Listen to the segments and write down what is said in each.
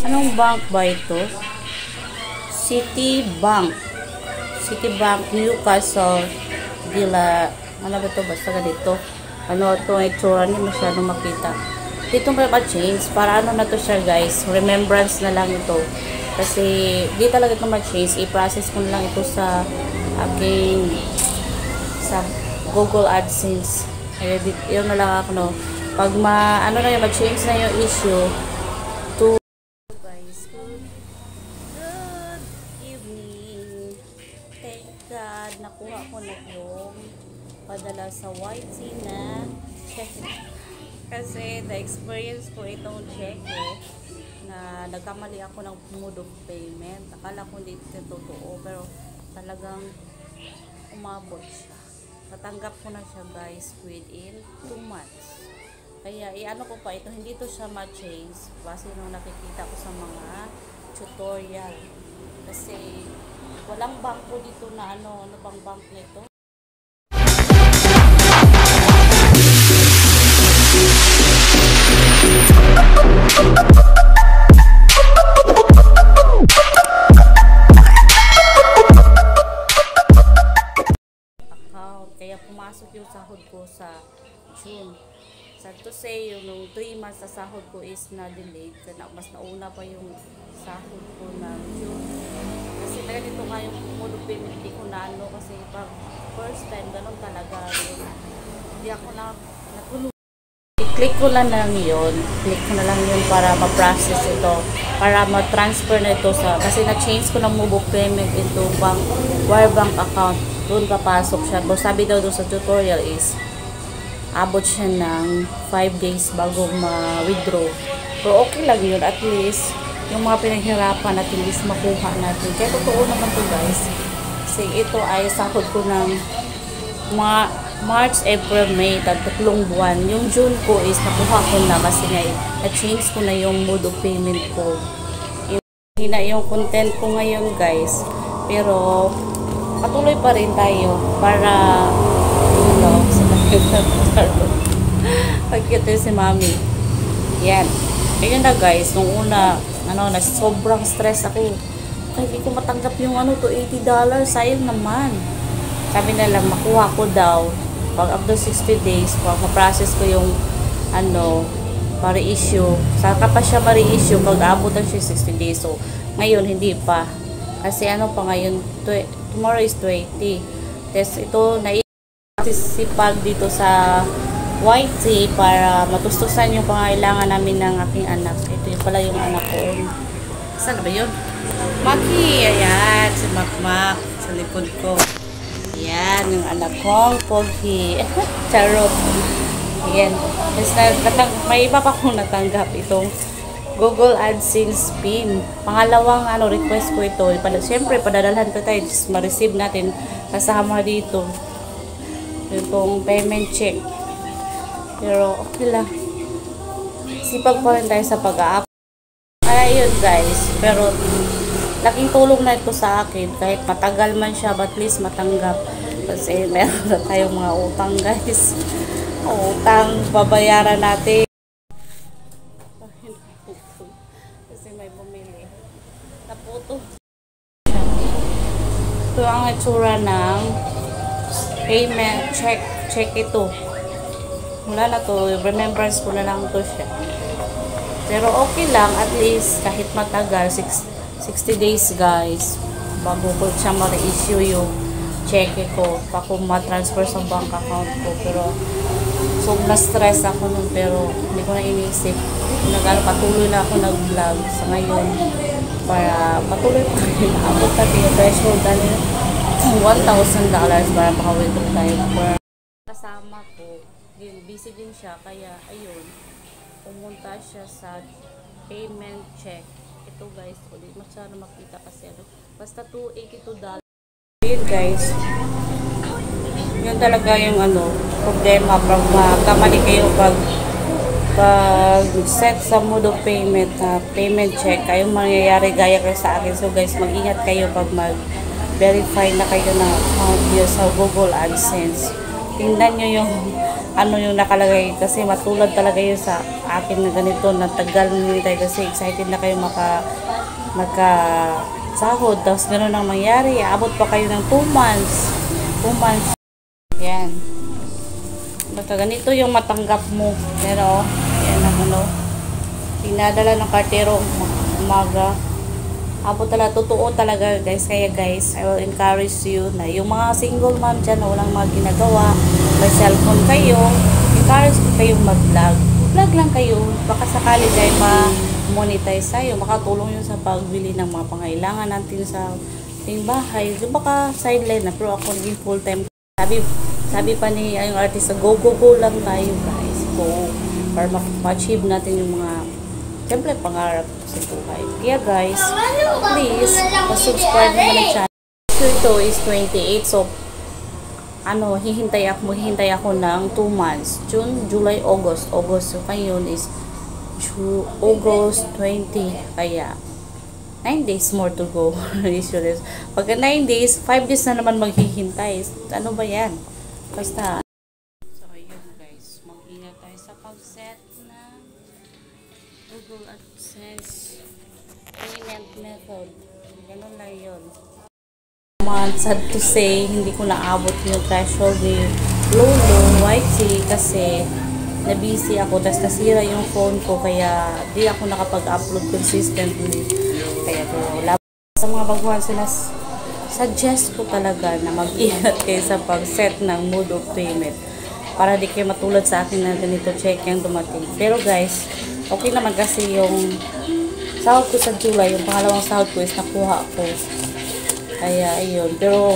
Anong bank ba ito? Citibank. Citibank Newcastle Dila. Ano ba ito? Basta ganito. Ano ito? Itsura hindi masyadong makita. Dito may ma-change. Para ano na to siya guys. Remembrance na lang ito. Kasi di talaga ito ma-change. I-process ko lang ito sa aking sa Google AdSense. Kaya yun na lang ako no. Pag ano na yung ma-change na yung issue to guys. Good evening. Thank God nakuha ko na yung padala sa YT na check. Kasi na-experience ko itong check na nagkamali ako ng mode of payment. Akala ko hindi ito totoo pero talagang umabot siya. Natanggap ko na siya guys within 2 months. Kaya i-ano ko pa ito, hindi to siya ma-change kasi nung nakikita ko sa mga tutorial. Kasi walang bangko dito na ano bang bank nito. Kaya pumasok yung sahod ko sa June. Sad to say, yung 3 months sa sahod ko is na-delayed. Mas nauna pa yung sahod ko na June. Kasi ganito nga yung mode of payment, hindi ko na ano. Kasi pag first time, ganun talaga. Hindi ako napuno. I-click ko lang yun. Click ko na lang yun para ma-process ito. Para ma-transfer na ito sa... Kasi na-change ko ng mode of payment into wire bank account. Doon papasok siya. Pero sabi daw doon sa tutorial is abot siya ng 5 days bago ma-withdraw. Pero okay lang yun. At least, yung mga pinaghirapan at least makuha natin. Kaya totoo naman to guys. Kasi ito ay sahod ko ng March, April, May, 3 buwan. Yung June ko is nakuha ko na kasi nga na-change ko na yung mode of payment ko. Hina yung content ko ngayon guys. Pero patuloy pa rin tayo para ano, pagkita si mami. Yan. Ayun na guys, nung una na sobrang stress ako. Ay, hindi ko matanggap yung to $80. Sayang naman. Sabi nila makuha ko daw pag after 60 days pag ma-process ko yung para issue. Saka pa siya ma-reissue pag abutan siya 60 days. So ngayon hindi pa. Kasi pa ngayon tomorrow is 20. Tapos ito naisipag dito sa YT para matustusan yung pangailangan namin ng aking anak. Ito yung pala yung anak ko. Saan ba yun? Maki! Ayan, si Makmak sa likod ko. Ayan, yung anak kong Pogi. Charot. Ayan. Tapos may iba pa akong natanggap itong Google AdSense PIN. Pangalawang request ko ito. Siyempre, padadalhan ko tayo. Just ma-receive natin. Kasama dito. Itong payment check. Pero, okay lang. Sipag pa rin tayo sa pag-a-up. Ayun guys. Pero, laking tulong na ito sa akin. Kahit matagal man siya, but at least matanggap. Kasi meron na tayong mga utang guys. Utang, babayaran natin. Kasi may bumili. Naputo. Ito ang itsura ng payment check. Check ito. Wala na to. Remembrance ko na lang to siya. Pero okay lang. At least kahit matagal. 60 days guys. Bago ko siya ma-reissue yung check ko. Pa kung ma-transfer sa bank account ko. Pero so na-stress ako nun. Pero hindi ko na inisip. Patuloy na ako nag-vlog sa ngayon para patuloy pa rin abot natin yung threshold natin $1,000 para maka-withdraw tayo. Kasama ko, busy din siya kaya ayun, pumunta siya sa payment check. Ito guys, ulit masyado makita kasi basta $282. Ayun guys, yun talaga yung problema pag makamali kayo pag set sa mode of payment payment check, kayong mangyayari gaya kayo sa akin. So guys, mag-ingat kayo pag mag-verify na kayo ng account nyo sa Google AdSense. Tingnan nyo yung ano yung nakalagay kasi matulad talaga yun sa akin na ganito na tagal nilitay kasi excited na kayo magka sahod tapos gano'n ang mangyari aabot pa kayo ng 2 months yan baka ganito yung matanggap mo pero yan ang ano pinadala ng kartero umaga abot talaga totoo talaga guys kaya guys I will encourage you na yung mga single mom dyan na walang mga ginagawa may cellphone kayo encourage ko kayong vlog lang kayo baka sakali dahil ma-monetize tayo makatulong yun sa pagbili ng mga pangailangan natin sa ating bahay so baka sideline na pero ako naging full time sabi pa ni yung artist go lang tayo guys go para ma-achieve natin yung mga siyempre pangarap sa buhay kaya guys please subscribe naman ang channel so ito is 28 so ano, hihintay ako ng 2 months. June, July, August. So, ngayon is August 20. Kaya, 9 days more to go. Pagka 9 days, 5 days na naman maghihintay. Ano ba yan? Basta. So, ayun guys. Mag-ingat tayo sa pag-set na Google AdSense payment method. Ganun lang yun. Sad to say, hindi ko naabot yung threshold ni Lolo YT kasi nabusy ako tapos nasira yung phone ko kaya di ako nakapag-upload consistently kaya ko sa mga baguhan suggest ko talaga na mag-ingat kayo sa pag-set ng mode of payment para di kayo matulad sa akin na ganito check yung dumating pero guys, okay naman kasi yung sahod ko sa July, yung pangalawang sahod ko is nakuha ko kaya ayun, pero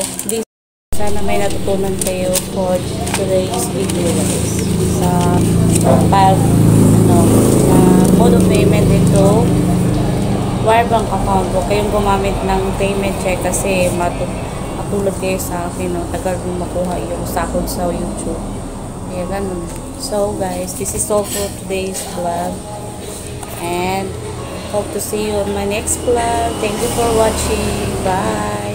sana may natutunan kayo for today's video guys sa mode of payment ito wire bank account ko kayong gumamit ng payment check kasi matulad kayo sa akin tagal kong makuha yung sahod sa YouTube kaya ganun so guys, this is all for today's vlog and hope to see you on my next vlog. Thank you for watching. Bye.